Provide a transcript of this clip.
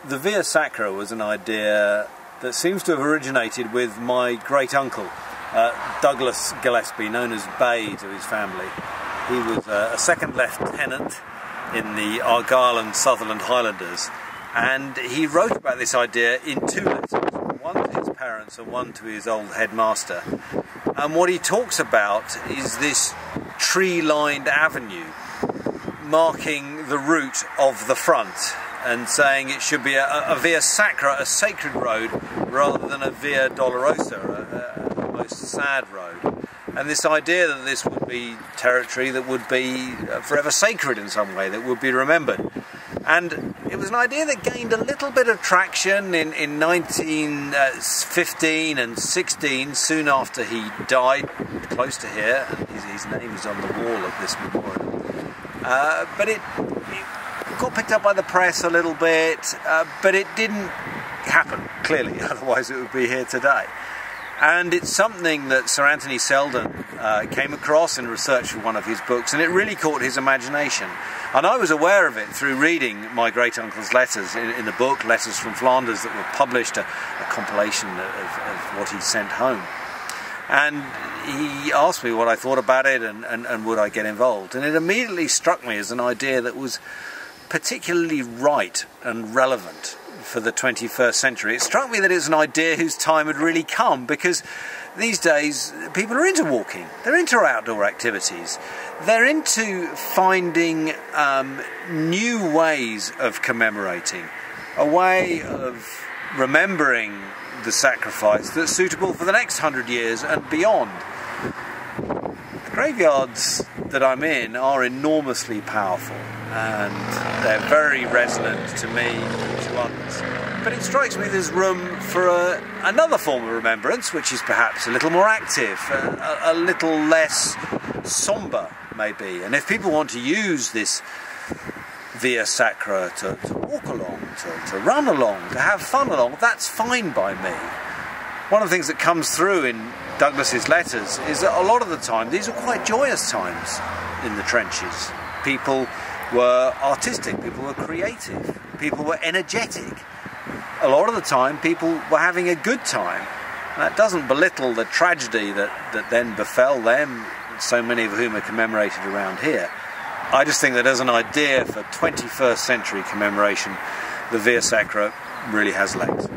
The Via Sacra was an idea that seems to have originated with my great-uncle, Douglas Gillespie, known as Bay to his family. He was a second lieutenant in the Argyll and Sutherland Highlanders, and he wrote about this idea in two letters, one to his parents and one to his old headmaster. And what he talks about is this tree-lined avenue marking the route of the front, and saying it should be a Via Sacra, a sacred road, rather than a Via Dolorosa, a most sad road. And this idea that this would be territory that would be forever sacred in some way, that would be remembered. And it was an idea that gained a little bit of traction in 1915 and 16, soon after he died, close to here, and his name is on the wall of this memorial. But it got picked up by the press a little bit, but it didn't happen, clearly, otherwise it would be here today. And it's something that Sir Anthony Selden came across in research for one of his books, and it really caught his imagination. And I was aware of it through reading my great-uncle's letters in the book, Letters from Flanders, that were published, a compilation of what he sent home. And he asked me what I thought about it and would I get involved. And it immediately struck me as an idea that was particularly right and relevant for the 21st century. It struck me that it's an idea whose time had really come, because these days people are into walking, they're into outdoor activities, they're into finding new ways of commemorating, a way of remembering the sacrifice that's suitable for the next 100 years and beyond. The graveyards that I'm in are enormously powerful, and they're very resonant to me, to others. But it strikes me there's room for another form of remembrance, which is perhaps a little more active, a little less sombre, maybe. And if people want to use this Via Sacra to walk along, to run along, to have fun along, that's fine by me. One of the things that comes through in Douglas's letters is that a lot of the time these were quite joyous times in the trenches. People were artistic, people were creative, people were energetic. A lot of the time people were having a good time. And that doesn't belittle the tragedy that then befell them, so many of whom are commemorated around here. I just think that as an idea for 21st century commemoration, the Via Sacra really has legs.